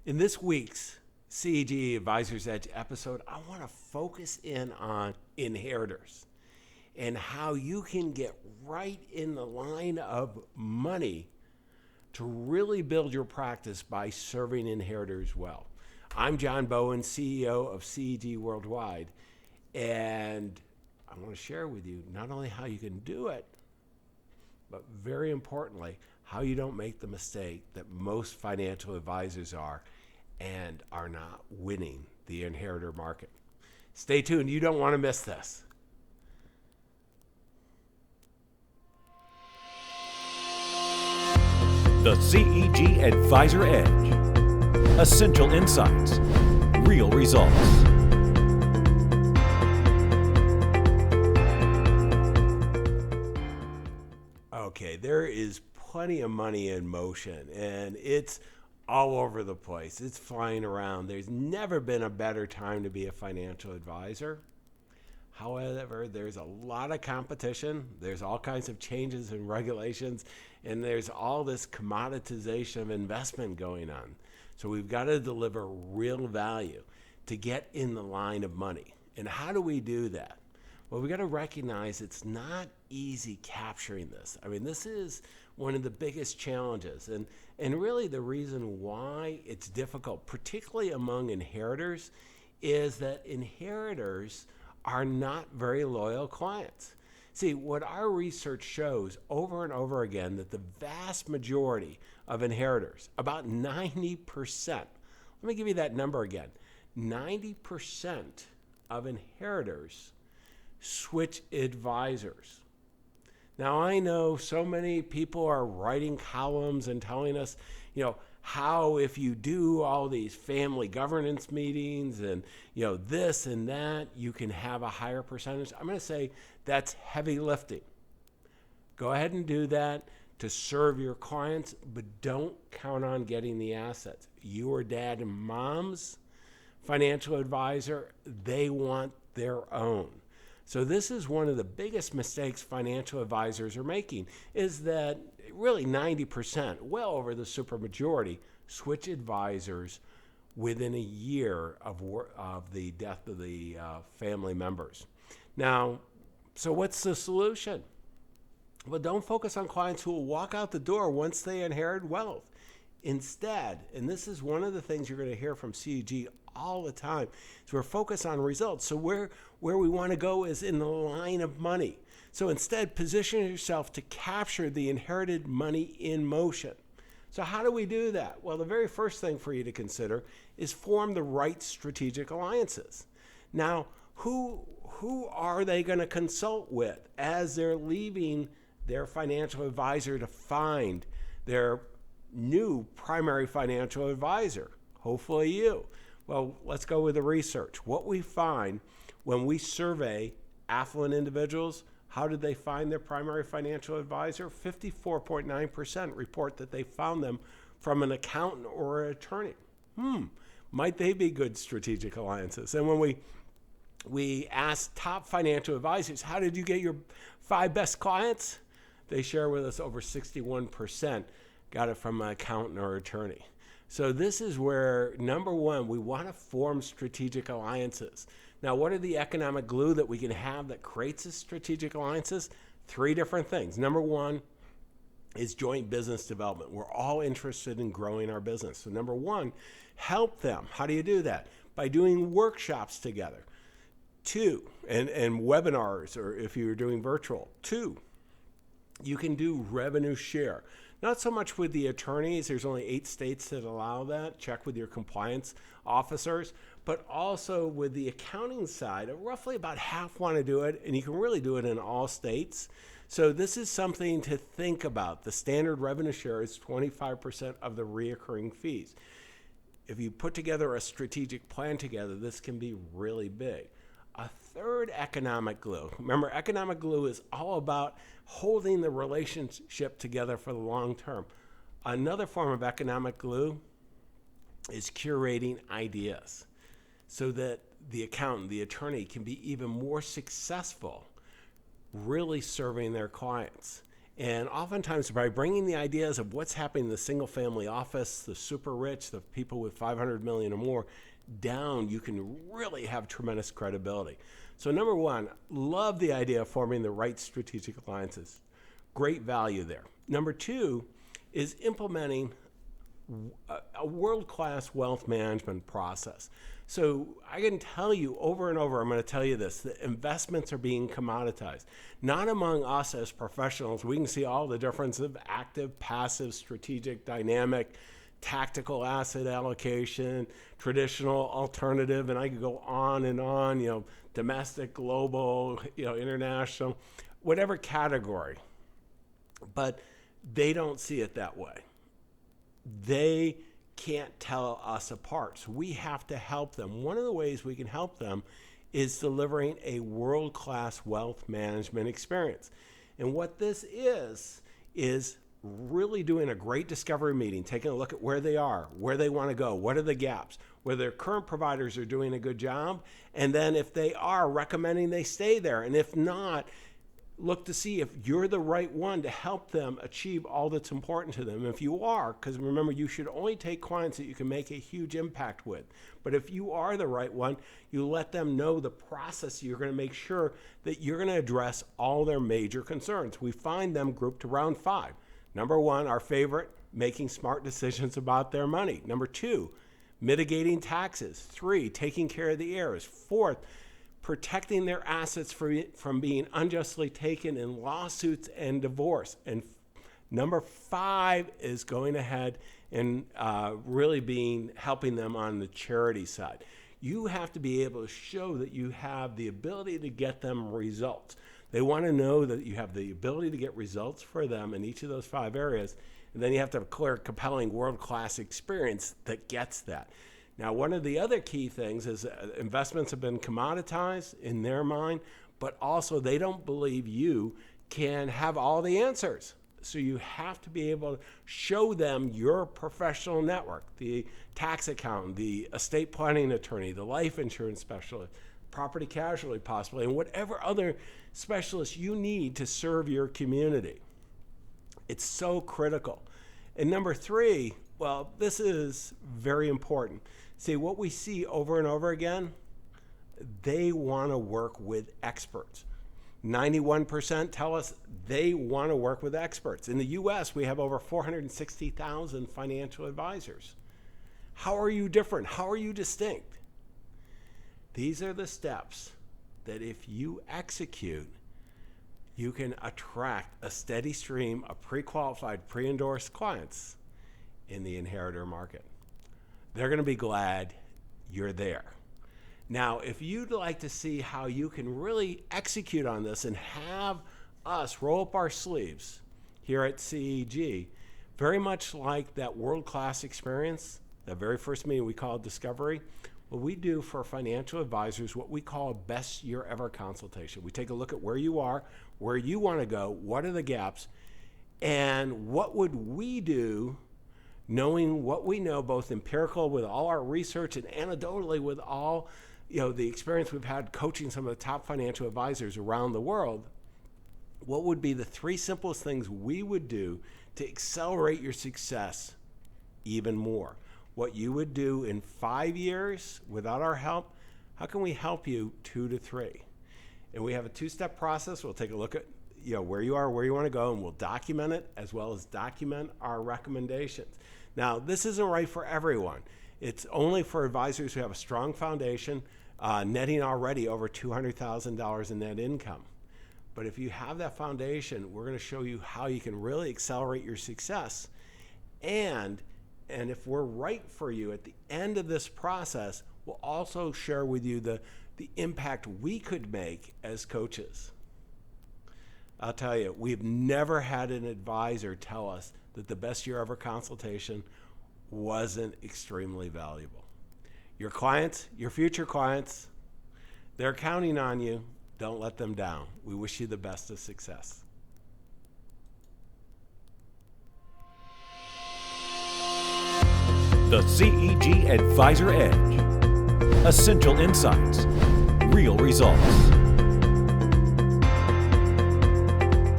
In this week's CEG Advisors Edge episode, I want to focus in on inheritors and how you can get right in the line of money to really build your practice by serving inheritors well. I'm John Bowen, CEO of CEG Worldwide, and I want to share with you not only how you can do it, but very importantly, how you don't make the mistake that most financial advisors are and are not winning the inheritor market. Stay tuned. You don't want to miss this. The CEG Advisor Edge. Essential insights. Real results. Okay, there is plenty of money in motion, and it's all over the place. It's flying around. There's never been a better time to be a financial advisor. However, there's a lot of competition. There's all kinds of changes in regulations, and there's all this commoditization of investment going on. So we've got to deliver real value to get in the line of money. And how do we do that? Well, we've got to recognize it's not easy capturing this. I mean, this is one of the biggest challenges. And really the reason why it's difficult, particularly among inheritors, is that inheritors are not very loyal clients. See, what our research shows over and over again that the vast majority of inheritors, about 90%, let me give you that number again, 90% of inheritors switch advisors. Now, I know so many people are writing columns and telling us, how if you do all these family governance meetings and, this and that, you can have a higher percentage. I'm going to say that's heavy lifting. Go ahead and do that to serve your clients, but don't count on getting the assets. Your dad and mom's financial advisor, they want their own. So this is one of the biggest mistakes financial advisors are making, is that really 90%, well over the supermajority, switch advisors within a year of the death of the family members. Now, so what's the solution? Well, don't focus on clients who will walk out the door once they inherit wealth. Instead, and this is one of the things you're going to hear from CEG all the time, is we're focused on results. So where we want to go is in the line of money. So instead, position yourself to capture the inherited money in motion. So how do we do that? Well, the very first thing for you to consider is form the right strategic alliances. Now, who are they going to consult with as they're leaving their financial advisor to find their new primary financial advisor? Hopefully you. Well, let's go with the research. What we find when we survey affluent individuals, how did they find their primary financial advisor? 54.9% report that they found them from an accountant or an attorney. Might they be good strategic alliances? And when we ask top financial advisors, how did you get your 5 best clients? They share with us over 61% got it from an accountant or attorney. So this is where, number one, we want to form strategic alliances. Now, what are the economic glue that we can have that creates these strategic alliances? 3 different things. Number one is joint business development. We're all interested in growing our business. So number one, help them. How do you do that? By doing workshops together. 2, and webinars, or if you're doing virtual. 2, you can do revenue share. Not so much with the attorneys. There's only 8 states that allow that. Check with your compliance officers. But also with the accounting side, roughly about half want to do it, and you can really do it in all states. So this is something to think about. The standard revenue share is 25% of the reoccurring fees. If you put together a strategic plan together, this can be really big. A third economic glue. Remember, economic glue is all about holding the relationship together for the long term. Another form of economic glue is curating ideas so that the accountant, the attorney can be even more successful really serving their clients. And oftentimes, by bringing the ideas of what's happening in the single family office, the super rich, the people with 500 million or more down, you can really have tremendous credibility. So number one, love the idea of forming the right strategic alliances. Great value there. Number two is implementing a world-class wealth management process. So I can tell you over and over, I'm going to tell you this, that investments are being commoditized. Not among us as professionals. We can see all the difference of active, passive, strategic, dynamic, tactical asset allocation, traditional, alternative, and I could go on and on, domestic, global, international, whatever category. But they don't see it that way. They can't tell us apart. So we have to help them. One of the ways we can help them is delivering a world-class wealth management experience. And what this is really doing a great discovery meeting, taking a look at where they are, where they want to go, what are the gaps, where their current providers are doing a good job, and then if they are, recommending they stay there. And if not, look to see if you're the right one to help them achieve all that's important to them. If you are, because remember, you should only take clients that you can make a huge impact with. But if you are the right one, you let them know the process. You're going to make sure that you're going to address all their major concerns. We find them grouped around 5. Number 1, our favorite, making smart decisions about their money. Number 2, mitigating taxes. 3, taking care of the heirs. 4th, protecting their assets from being unjustly taken in lawsuits and divorce. And number 5 is going ahead and really helping them on the charity side. You have to be able to show that you have the ability to get them results. They want to know that you have the ability to get results for them in each of those 5 areas. And then you have to have a clear, compelling, world-class experience that gets that. Now, one of the other key things is investments have been commoditized in their mind, but also they don't believe you can have all the answers. So you have to be able to show them your professional network, the tax accountant, the estate planning attorney, the life insurance specialist, property casualty possibly, and whatever other specialists you need to serve your community. It's so critical. And number 3, well, this is very important. See, what we see over and over again, they want to work with experts. 91% tell us they want to work with experts. In the U.S., we have over 460,000 financial advisors. How are you different? How are you distinct? These are the steps that if you execute, you can attract a steady stream of pre-qualified, pre-endorsed clients in the inheritor market. They're going to be glad you're there. Now, if you'd like to see how you can really execute on this and have us roll up our sleeves here at CEG, very much like that world-class experience, that very first meeting we call Discovery, what we do for financial advisors, what we call a best year ever consultation. We take a look at where you are, where you want to go, what are the gaps, and what would we do knowing what we know, both empirical with all our research and anecdotally with all the experience we've had coaching some of the top financial advisors around the world. What would be the 3 simplest things we would do to accelerate your success even more? What you would do in 5 years without our help, how can we help you 2 to 3? And we have a 2-step process. We'll take a look at where you are, where you want to go, and we'll document it as well as document our recommendations. Now, this isn't right for everyone. It's only for advisors who have a strong foundation, netting already over $200,000 in net income. But if you have that foundation, we're going to show you how you can really accelerate your success. And if we're right for you at the end of this process, we'll also share with you the impact we could make as coaches. I'll tell you, we've never had an advisor tell us that the best year ever consultation wasn't extremely valuable. Your clients, your future clients, they're counting on you. Don't let them down. We wish you the best of success. The CEG Advisor Edge. Essential insights, real results.